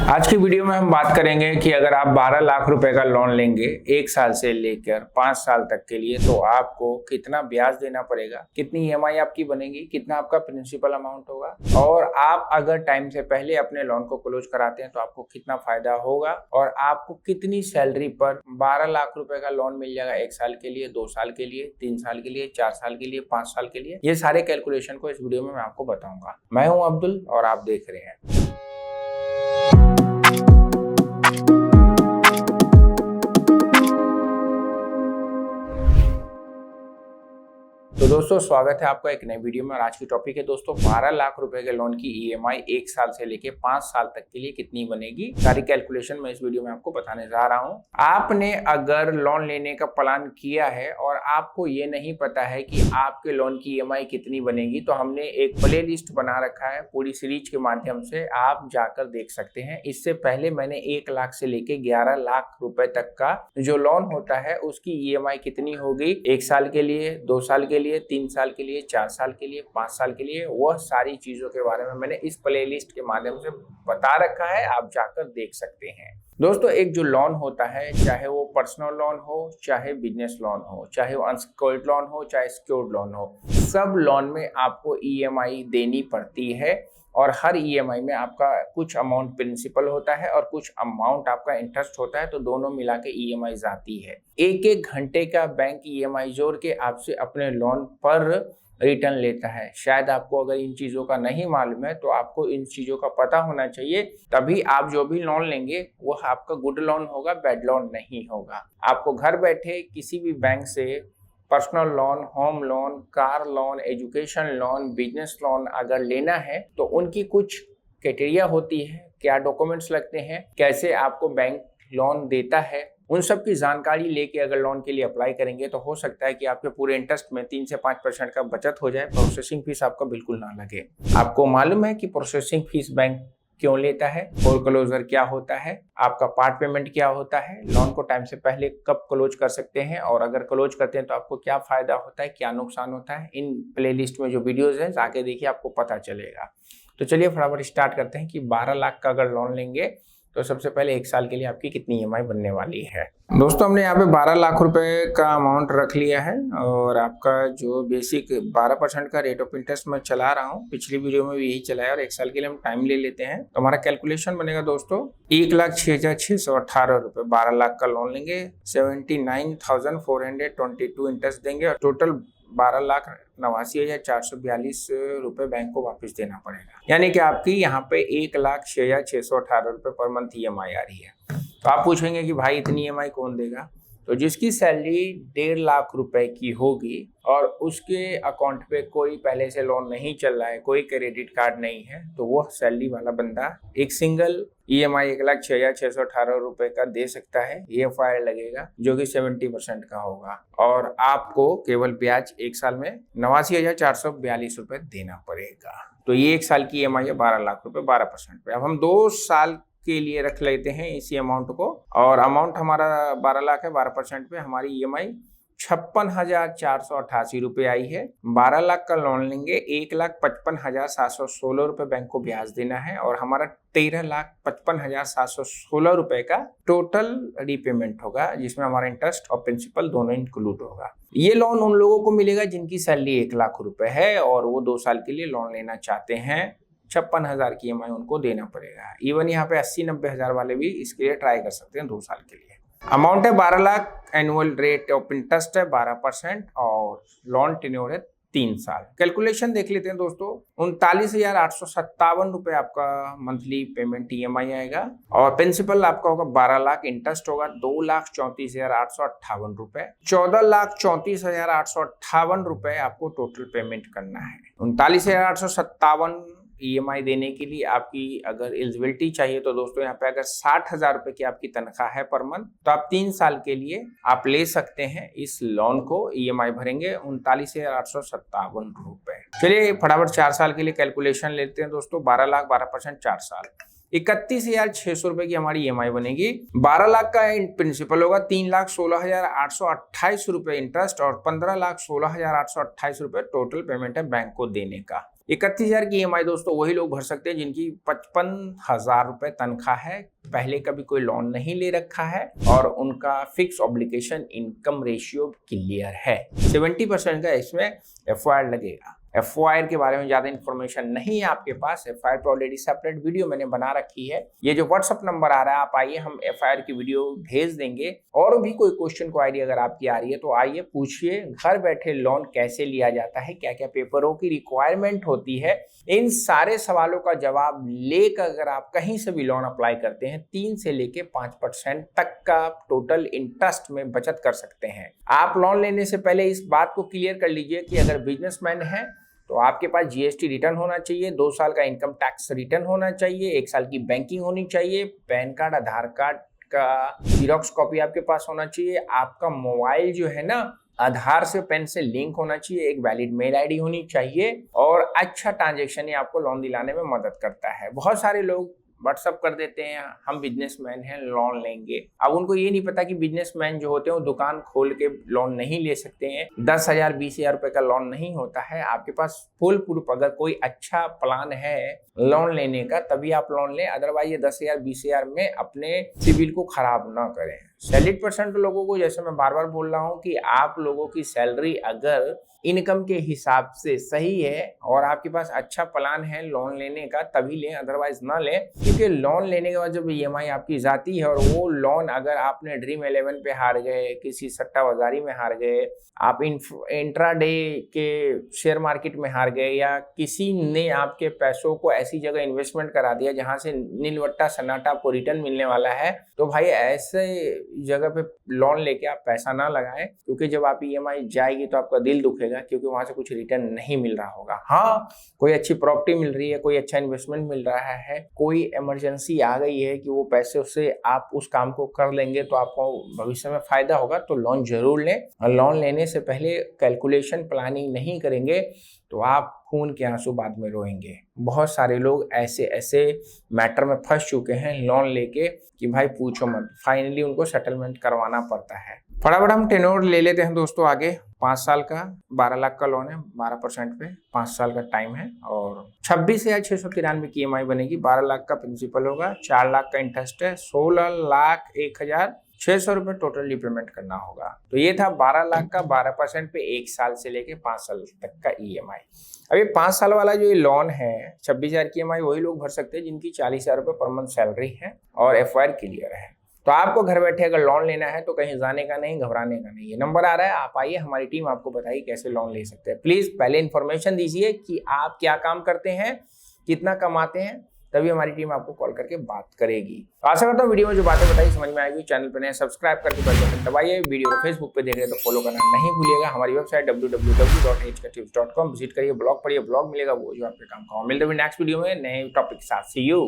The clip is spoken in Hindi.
आज की वीडियो में हम बात करेंगे कि अगर आप 12 लाख रुपए का लोन लेंगे 1 साल से लेकर 5 साल तक के लिए तो आपको कितना ब्याज देना पड़ेगा, कितनी ईएमआई आपकी बनेगी, कितना आपका प्रिंसिपल अमाउंट होगा और आप अगर टाइम से पहले अपने लोन को क्लोज कराते हैं तो आपको कितना फायदा होगा और आपको कितनी सैलरी पर 12 लाख रुपए का लोन मिल जाएगा 1 साल के लिए, 2 साल के लिए, 3 साल के लिए, 4 साल के लिए, 5 साल के लिए। ये सारे कैलकुलेशन को इस वीडियो में मैं आपको बताऊंगा। मैं हूं अब्दुल और आप देख रहे हैं। तो दोस्तों स्वागत है आपका एक नई वीडियो में और आज की टॉपिक है दोस्तों 12 लाख रुपए के लोन की ईएमआई 1 साल से लेके 5 साल तक के लिए कितनी बनेगी। सारी कैलकुलेशन मैं इस वीडियो में आपको बताने जा रहा हूं। आपने अगर लोन लेने का प्लान किया है और आपको ये नहीं पता है कि आपके लोन की ईएमआई कितनी बनेगी तो हमने एक प्ले लिस्ट बना रखा है पूरी सीरीज के माध्यम से, आप जाकर देख सकते हैं। इससे पहले मैंने 1 लाख से लेके 11 लाख रुपए तक का जो लोन होता है उसकी ईएमआई कितनी होगी 1 साल के लिए, 2 साल के लिए, 3 साल के लिए, 4 साल के लिए, 5 साल के लिए, वह सारी चीजों के बारे में मैंने इस प्लेलिस्ट के माध्यम से बता रखा है, आप जाकर देख सकते हैं। दोस्तों एक जो लोन होता है, चाहे वो पर्सनल लोन हो, चाहे बिजनेस लोन हो, चाहे वो अनसिक्योर्ड लोन हो, चाहे सिक्योर्ड लोन हो, सब लोन में आपको ईएमआई देनी पड़ती है और हर ईएमआई में आपका कुछ अमाउंट प्रिंसिपल होता है और कुछ अमाउंट आपका इंटरेस्ट होता है, तो दोनों मिला के ईएमआई आती है। एक एक घंटे का बैंक ईएमआई जोड़ के आपसे अपने लोन पर रिटर्न लेता है। शायद आपको अगर इन चीजों का नहीं मालूम है तो आपको इन चीजों का पता होना चाहिए, तभी आप जो भी लोन लेंगे वो आपका गुड लोन होगा, बैड लोन नहीं होगा। आपको घर बैठे किसी भी बैंक से personal loan, home loan, car loan, education loan, business loan अगर लेना है तो उनकी कुछ क्राइटेरिया होती है, क्या डॉक्यूमेंट्स लगते हैं, कैसे आपको बैंक लोन देता है, उन सब की जानकारी लेके अगर लोन के लिए अप्लाई करेंगे तो हो सकता है कि आपके पूरे इंटरेस्ट में 3 से 5% का बचत हो जाए, प्रोसेसिंग फीस आपका बिल्कुल ना लगे। आपको मालूम है कि प्रोसेसिंग फीस बैंक क्यों लेता है, फोरक्लोजर क्या होता है, आपका पार्ट पेमेंट क्या होता है, लोन को टाइम से पहले कब क्लोज कर सकते हैं और अगर क्लोज करते हैं तो आपको क्या फायदा होता है, क्या नुकसान होता है, इन प्लेलिस्ट में जो वीडियोस हैं जाके देखिए, आपको पता चलेगा। तो चलिए फटाफट स्टार्ट करते हैं कि 12 लाख का अगर लोन लेंगे तो सबसे पहले 1 साल के लिए आपकी कितनी ईएमआई बनने वाली है। दोस्तों हमने यहाँ पे 12 लाख रुपए का अमाउंट रख लिया है और आपका जो बेसिक 12% का रेट ऑफ इंटरेस्ट मैं चला रहा हूँ, पिछली वीडियो में भी यही चलाया और 1 साल के लिए हम टाइम ले लेते हैं तो हमारा कैलकुलेशन बनेगा दोस्तों 1,06,618 रुपए। 12 लाख का लोन लेंगे, 79,422 इंटरेस्ट देंगे और टोटल 12,89,442 रुपए बैंक को वापस देना पड़ेगा। यानी कि आपकी यहाँ पे 1,06,618 रुपए पर मंथ ईएमआई आ रही है। तो आप पूछेंगे कि भाई इतनी ईएमआई कौन देगा? तो जिसकी सैलरी 1.5 लाख रुपए की होगी और उसके अकाउंट पे कोई पहले से लोन नहीं चल रहा है, कोई क्रेडिट कार्ड नहीं है, तो वह सैलरी वाला बंदा एक सिंगल ईएमआई 1,06,618 रुपए का दे सकता है। ईएफआई लगेगा जो कि 70% का होगा और आपको केवल ब्याज 1 साल में 89,442 रुपए देना पड़ेगा। तो ये 1 साल की ईएमआई है 12 लाख रुपए 12% पे। अब हम 2 साल के लिए रख लेते हैं इसी अमाउंट को और अमाउंट हमारा 12 लाख है, 12% पे हमारी ईएमआई 56,488 रुपए आई है। 12 लाख का लोन लेंगे, 1,55,716 रुपए बैंक को ब्याज देना है और हमारा 13,55,716 रुपए का टोटल रीपेमेंट होगा, जिसमें हमारा इंटरेस्ट और प्रिंसिपल दोनों इंक्लूड होगा। ये लोन उन लोगों को मिलेगा जिनकी सैलरी 1 लाख रुपए है और वो 2 साल के लिए लोन लेना चाहते हैं। 56,000 की ईएमआई उनको देना पड़ेगा। इवन यहाँ पे 80-90 हजार वाले भी इसके लिए ट्राई कर सकते हैं 2 साल के लिए। अमाउंट है 12 lakh, annual rate of interest है 12% और लोन टेन्योर है 3 साल। कैलकुलेशन देख लेते हैं दोस्तों, 39,857 रुपए आपका मंथली पेमेंट ईएमआई आएगा और प्रिंसिपल आपका होगा 12 लाख, इंटरेस्ट होगा 2,34,858 रुपए। 14,34,858 रुपए आपको टोटल पेमेंट करना है। 39,857 ईएमआई देने के लिए आपकी अगर एलिजिबिलिटी चाहिए तो दोस्तों यहाँ पे अगर 60,000 रुपए की आपकी तनख्वाह है पर मंथ तो आप 3 साल के लिए आप ले सकते हैं इस लोन को। ईएमआई भरेंगे 39,857 रुपए। चलिए फटाफट 4 साल के लिए कैलकुलेशन लेते हैं दोस्तों। 12 लाख 12% 4 साल, 31,600 रुपए की हमारी ईएमआई बनेगी। 12 लाख का प्रिंसिपल होगा, 3,16,828 रुपए इंटरेस्ट और 15,16,828 रुपए टोटल पेमेंट है बैंक को देने का। 31,000 की EMI दोस्तों वही लोग भर सकते हैं जिनकी 55,000 रुपए तनख्वाह है, पहले कभी कोई लोन नहीं ले रखा है और उनका fix obligation income ratio clear है। 70% का इसमें FOIR लगेगा। FOIR के बारे में ज्यादा इन्फॉर्मेशन नहीं है आपके पास, FOIR पर ऑलरेडी सेपरेट वीडियो मैंने बना रखी है। ये जो WhatsApp नंबर आ रहा है, आप आइए, हम FOIR की वीडियो भेज देंगे। और भी कोई क्वेश्चन क्वायरी अगर आपकी आ रही है तो आइए पूछिए, घर बैठे लोन कैसे लिया जाता है, क्या क्या पेपरों की रिक्वायरमेंट होती है, इन सारे सवालों का जवाब लेकर अगर आप कहीं से भी लोन अप्लाई करते हैं 3 से लेके 5% तक का टोटल इंटरेस्ट में बचत कर सकते हैं। आप लोन लेने से पहले इस बात को क्लियर कर लीजिए कि अगर बिजनेसमैन है तो आपके पास GST रिटर्न होना चाहिए, 2 साल का इनकम टैक्स रिटर्न होना चाहिए, 1 साल की बैंकिंग होनी चाहिए, पैन कार्ड, आधार कार्ड का जीरोक्स कॉपी आपके पास होना चाहिए, आपका मोबाइल जो है ना आधार से पेन से लिंक होना चाहिए, एक वैलिड मेल ID होनी चाहिए और अच्छा ट्रांजैक्शन ही आपको लोन दिलाने में मदद करता है। बहुत सारे लोग व्हाट्सअप कर देते हैं हम बिजनेसमैन हैं लोन लेंगे। अब उनको ये नहीं पता कि बिजनेसमैन जो होते हैं वो दुकान खोल के लोन नहीं ले सकते हैं। 10,000 20,000 रुपए का लोन नहीं होता है। आपके पास फुल प्रूफ अगर कोई अच्छा प्लान है लोन लेने का तभी आप लोन लें, अदरवाइज ये 10,000 20,000 में अपने सिविल को खराब ना करें। सैलरीड पर्सन लोगों को, जैसे मैं बार बार बोल रहा हूँ कि आप लोगों की सैलरी अगर इनकम के हिसाब से सही है और आपके पास अच्छा प्लान है लोन लेने का तभी लें, अदरवाइज ना लें। क्योंकि लोन लेने के बाद जब EMI आपकी जाती है और वो लोन अगर आपने ड्रीम 11 पे हार गए, किसी सट्टा बाजारी में हार गए, आप इंट्राडे के शेयर मार्केट में हार गए या किसी ने आपके पैसों को ऐसी जगह इन्वेस्टमेंट करा दिया जहां से नीलवट्टा सन्नाटा आपको रिटर्न मिलने वाला है, तो भाई ऐसे जगह पे लोन लेके आप पैसा ना लगाएं। क्योंकि जब आप EMI जाएगी तो आपका दिल दुखेगा क्योंकि वहां से कुछ रिटर्न नहीं मिल रहा होगा। हाँ, कोई अच्छी प्रॉपर्टी मिल रही है, कोई अच्छा इन्वेस्टमेंट मिल रहा है, कोई इमरजेंसी आ गई है कि वो पैसे उससे आप उस काम को कर लेंगे तो आपको भविष्य में फायदा होगा, तो लोन जरूर लें। और लोन लेने से पहले कैलकुलेशन प्लानिंग नहीं करेंगे तो आप खून के आंसू बाद में रोएंगे। बहुत सारे लोग ऐसे मैटर में फंस चुके हैं लोन लेके कि भाई पूछो मत, फाइनली उनको सेटलमेंट करवाना पड़ता है। फटाफट हम टेन्योर ले लेते हैं दोस्तों आगे। 5 साल का 12 लाख का लोन है, 12% पे 5 साल का टाइम है और 26,693 की EMI बनेगी। 12 लाख का प्रिंसिपल होगा, 4 लाख का इंटरेस्ट है, 16,01,600 रुपए टोटल रिपेमेंट करना होगा। तो ये था 12 लाख का 12% पे 1 साल से लेके 5 साल तक का EMI। अब ये 5 साल वाला जो ये लोन है 26,000 की EMI वही लोग भर सकते हैं जिनकी 40,000 रुपए पर मंथ सैलरी है और FOIR क्लियर है। तो आपको घर बैठे अगर लोन लेना है तो कहीं जाने का नहीं, घबराने का नहीं। ये नंबर आ रहा है, आप आइए, हमारी टीम आपको बताइए कैसे लोन ले सकते हैं। प्लीज पहले इन्फॉर्मेशन दीजिए कि आप क्या काम करते हैं, कितना कमाते हैं, तभी हमारी टीम आपको कॉल करके बात करेगी। आशा करता हूँ वीडियो में जो बातें बताई समझ में आएगी। चैनल पर नए सब्सक्राइब करके बेल बटन दबाइए। वीडियो को फेसबुक पे देख रहे हैं तो फॉलो करना नहीं भूलिएगा। हमारी वेबसाइट www.hktips.com विजिट करिए, ब्लॉग पढ़िए, ब्लॉग मिलेगा वो जो आपके काम का। मिलते हैं नेक्स्ट वीडियो में नए टॉपिक के साथ। सी यू।